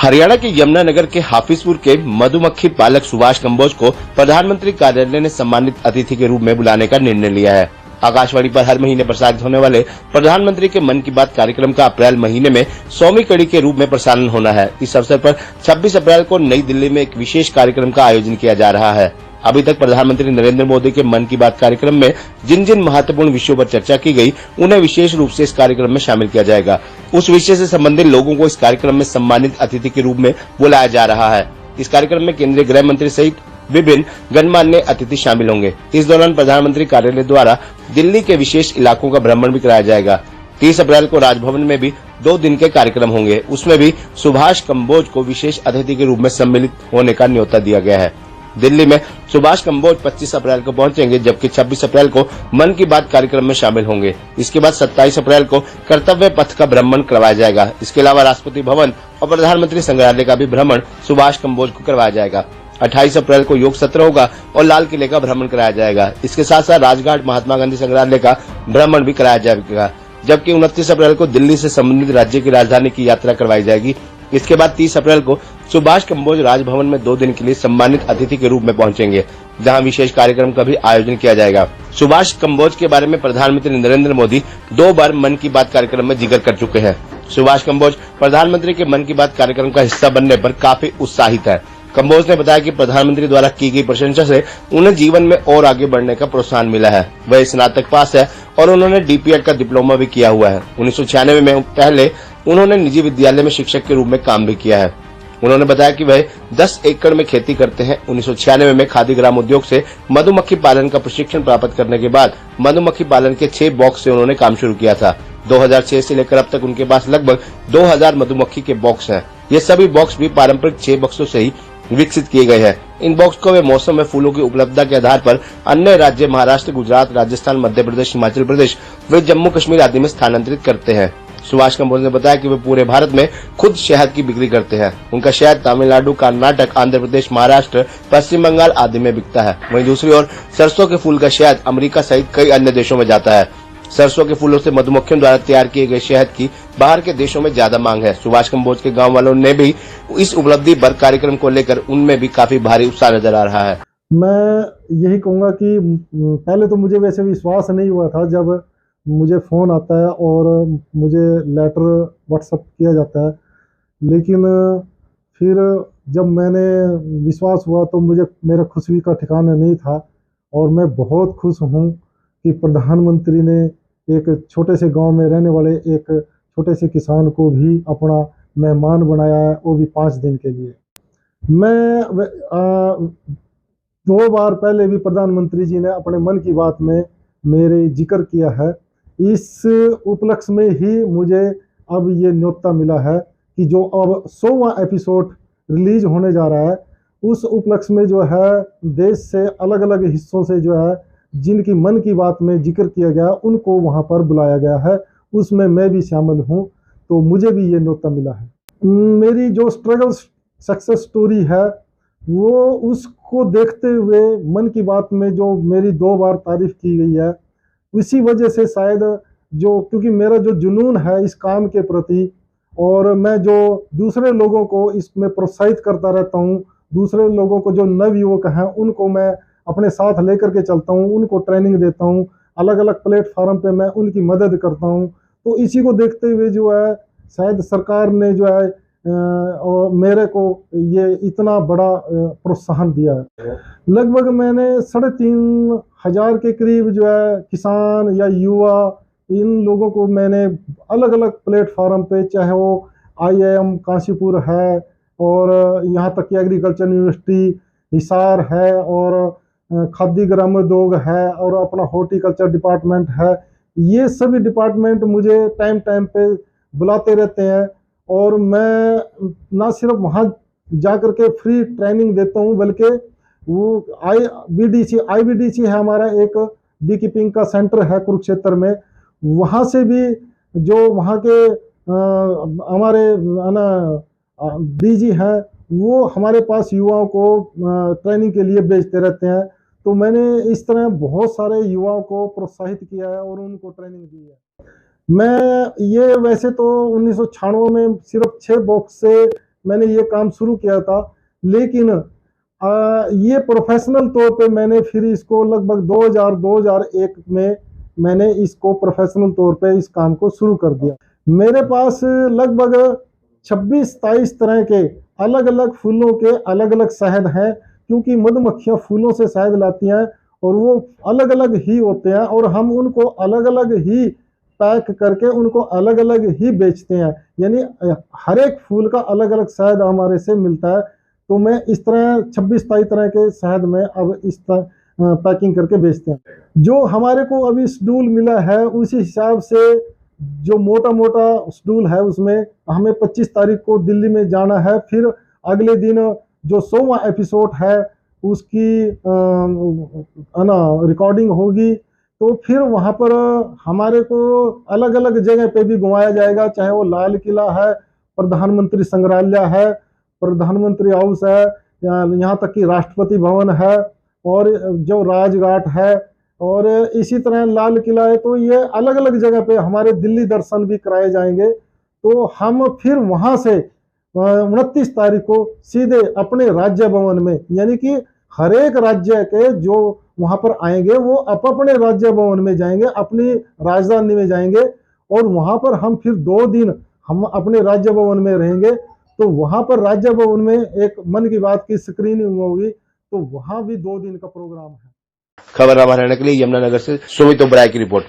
हरियाणा के यमुनानगर के हाफिजपुर के मधुमक्खी पालक सुभाष कंबोज को प्रधानमंत्री कार्यालय ने सम्मानित अतिथि के रूप में बुलाने का निर्णय लिया है। आकाशवाणी पर हर महीने प्रसारित होने वाले प्रधानमंत्री के मन की बात कार्यक्रम का अप्रैल महीने में 100वीं कड़ी के रूप में प्रसारण होना है। इस अवसर पर 26 अप्रैल को नई दिल्ली में एक विशेष कार्यक्रम का आयोजन किया जा रहा है। अभी तक प्रधानमंत्री नरेंद्र मोदी के मन की बात कार्यक्रम में जिन जिन महत्वपूर्ण विषयों पर चर्चा की गई, उन्हें विशेष रूप से इस कार्यक्रम में शामिल किया जाएगा। उस विषय से संबंधित लोगों को इस कार्यक्रम में सम्मानित अतिथि के रूप में बुलाया जा रहा है। इस कार्यक्रम में केंद्रीय गृह मंत्री सहित विभिन्न गणमान्य अतिथि शामिल होंगे। इस दौरान प्रधानमंत्री कार्यालय द्वारा दिल्ली के विशेष इलाकों का भ्रमण भी कराया जाएगा। 30 अप्रैल को राजभवन में भी 2 दिन के कार्यक्रम होंगे। उसमें भी सुभाष कंबोज को विशेष अतिथि के रूप में सम्मिलित होने का न्योता दिया गया है। दिल्ली में सुभाष कंबोज 25 अप्रैल को पहुंचेंगे, जबकि 26 अप्रैल को मन की बात कार्यक्रम में शामिल होंगे। इसके बाद 27 अप्रैल को कर्तव्य पथ का भ्रमण करवाया जाएगा। इसके अलावा राष्ट्रपति भवन और प्रधानमंत्री संग्रहालय का भी भ्रमण सुभाष कंबोज को करवाया जाएगा। 28 अप्रैल को योग सत्र होगा और लाल किले का भ्रमण कराया जाएगा। इसके साथ साथ राजघाट महात्मा गांधी संग्रहालय का भ्रमण भी कराया जाएगा, जबकि 29 अप्रैल को दिल्ली से संबंधित राज्य की राजधानी की यात्रा करवाई जाएगी। इसके बाद 30 अप्रैल को सुभाष कंबोज राजभवन में 2 दिन के लिए सम्मानित अतिथि के रूप में पहुंचेंगे, जहां विशेष कार्यक्रम का भी आयोजन किया जाएगा। सुभाष कंबोज के बारे में प्रधानमंत्री नरेंद्र मोदी 2 बार मन की बात कार्यक्रम में जिक्र कर चुके हैं। सुभाष कंबोज प्रधानमंत्री के मन की बात कार्यक्रम का हिस्सा बनने पर काफी उत्साहित है। कंबोज ने बताया कि प्रधानमंत्री द्वारा की गई प्रशंसा से उन्हें जीवन में और आगे बढ़ने का प्रोत्साहन मिला है। वह स्नातक पास है और उन्होंने डीपीएड का डिप्लोमा भी किया हुआ है। 1996 में पहले उन्होंने निजी विद्यालय में शिक्षक के रूप में काम भी किया है। उन्होंने बताया कि वह 10 एकड़ में खेती करते हैं। 1996 में खादी ग्राम उद्योग से मधुमक्खी पालन का प्रशिक्षण प्राप्त करने के बाद मधुमक्खी पालन के 6 बॉक्स से उन्होंने काम शुरू किया था। 2006 से लेकर अब तक उनके पास लगभग 2000 मधुमक्खी के बॉक्स हैं। ये सभी बॉक्स भी पारंपरिक 6 बॉक्सों से ही विकसित किए गए हैं। इन बॉक्स को वे मौसम में फूलों की उपलब्धता के आधार पर अन्य राज्य महाराष्ट्र, गुजरात, राजस्थान, मध्य प्रदेश, हिमाचल प्रदेश व जम्मू कश्मीर आदि में स्थानांतरित करते हैं। सुभाष कंबोज ने बताया कि वे पूरे भारत में खुद शहद की बिक्री करते हैं। उनका शहद तमिलनाडु, कर्नाटक, आंध्र प्रदेश, महाराष्ट्र, पश्चिम बंगाल आदि में बिकता है। वहीं दूसरी ओर सरसों के फूल का शहद अमेरिका सहित कई अन्य देशों में जाता है। सरसों के फूलों से मधुमक्खियों द्वारा तैयार किए गए शहद की बाहर के देशों में ज्यादा मांग है। सुभाष कंबोज के गांव वालों ने भी इस उपलब्धि पर कार्यक्रम को लेकर उनमें भी काफी भारी उत्साह नजर आ रहा है। मैं यही कहूँगा कि पहले तो मुझे वैसे विश्वास नहीं हुआ था जब मुझे फ़ोन आता है और मुझे लेटर व्हाट्सएप किया जाता है, लेकिन फिर जब मैंने विश्वास हुआ तो मुझे मेरा खुशी का ठिकाना नहीं था और मैं बहुत खुश हूँ कि प्रधानमंत्री ने एक छोटे से गांव में रहने वाले एक छोटे से किसान को भी अपना मेहमान बनाया है, वो भी 5 दिन के लिए। मैं 2 बार पहले भी प्रधानमंत्री जी ने अपने मन की बात में मेरे जिक्र किया है। इस उपलक्ष्य में ही मुझे अब ये न्योता मिला है कि जो अब 100वां एपिसोड रिलीज होने जा रहा है, उस उपलक्ष्य में जो है देश से अलग अलग हिस्सों से जो है जिनकी मन की बात में जिक्र किया गया उनको वहाँ पर बुलाया गया है। उसमें मैं भी शामिल हूँ, तो मुझे भी ये न्योता मिला है। मेरी जो स्ट्रगल सक्सेस स्टोरी है वो उसको देखते हुए मन की बात में जो मेरी 2 बार तारीफ की गई है, इसी वजह से शायद क्योंकि मेरा जो जुनून है इस काम के प्रति और मैं जो दूसरे लोगों को इसमें प्रोत्साहित करता रहता हूँ, दूसरे लोगों को जो नवयुवक हैं उनको मैं अपने साथ लेकर के चलता हूँ, उनको ट्रेनिंग देता हूँ, अलग अलग प्लेटफार्म पे मैं उनकी मदद करता हूँ। तो इसी को देखते हुए जो है शायद सरकार ने जो है और मेरे को ये इतना बड़ा प्रोत्साहन दिया है। लगभग मैंने 3500 के करीब जो है किसान या युवा इन लोगों को मैंने अलग अलग प्लेटफार्म पे, चाहे वो IIM काशीपुर है और यहाँ तक कि एग्रीकल्चर यूनिवर्सिटी हिसार है और खादी ग्राम उद्योग है और अपना हॉर्टिकल्चर डिपार्टमेंट है, ये सभी डिपार्टमेंट मुझे टाइम टाइम पे बुलाते रहते हैं और मैं ना सिर्फ वहाँ जाकर के फ्री ट्रेनिंग देता हूँ, बल्कि वो IBDC है हमारा एक बी कीपिंग का सेंटर है कुरुक्षेत्र में, वहाँ से भी जो वहाँ के हमारे DG हैं वो हमारे पास युवाओं को ट्रेनिंग के लिए भेजते रहते हैं। तो मैंने इस तरह बहुत सारे युवाओं को प्रोत्साहित किया है और उनको ट्रेनिंग दी है। मैं ये वैसे तो 1996 में सिर्फ 6 बॉक्स से मैंने ये काम शुरू किया था, लेकिन ये प्रोफेशनल तौर पे मैंने फिर इसको लगभग 2001 में मैंने इसको प्रोफेशनल तौर पे इस काम को शुरू कर दिया। मेरे पास लगभग 26-27 तरह के अलग अलग फूलों के अलग अलग शहद हैं, क्योंकि मधुमक्खियां फूलों से शहद लाती हैं और वो अलग अलग ही होते हैं और हम उनको अलग अलग ही पैक करके उनको अलग अलग ही बेचते हैं, यानी हर एक फूल का अलग अलग शहद हमारे से मिलता है। तो मैं इस तरह 26-27 तरह के शहद में अब इस तरह पैकिंग करके बेचते हैं। जो हमारे को अभी शेड्यूल मिला है उसी हिसाब से जो मोटा मोटा शेड्यूल है उसमें हमें 25 तारीख को दिल्ली में जाना है, फिर अगले दिन जो 100वां एपिसोड है उसकी रिकॉर्डिंग होगी। तो फिर वहाँ पर हमारे को अलग अलग जगह पे भी घुमाया जाएगा, चाहे वो लाल किला है, प्रधानमंत्री संग्रहालय है, प्रधानमंत्री हाउस है, यहाँ तक कि राष्ट्रपति भवन है और जो राजघाट है और इसी तरह लाल किला है। तो ये अलग अलग जगह पे हमारे दिल्ली दर्शन भी कराए जाएंगे। तो हम फिर वहाँ से 29 तारीख को सीधे अपने राज्य भवन में, यानी कि हर एक राज्य के जो वहाँ पर आएंगे वो अपने राज्य भवन में जाएंगे, अपनी राजधानी में जाएंगे और वहाँ पर हम फिर 2 दिन हम अपने राज्य भवन में रहेंगे। तो वहाँ पर राज्य भवन में एक मन की बात की स्क्रीनिंग होगी, तो वहाँ भी 2 दिन का प्रोग्राम है। खबरनामा रहने के लिए यमुनानगर से सुमित ओबराय की रिपोर्ट।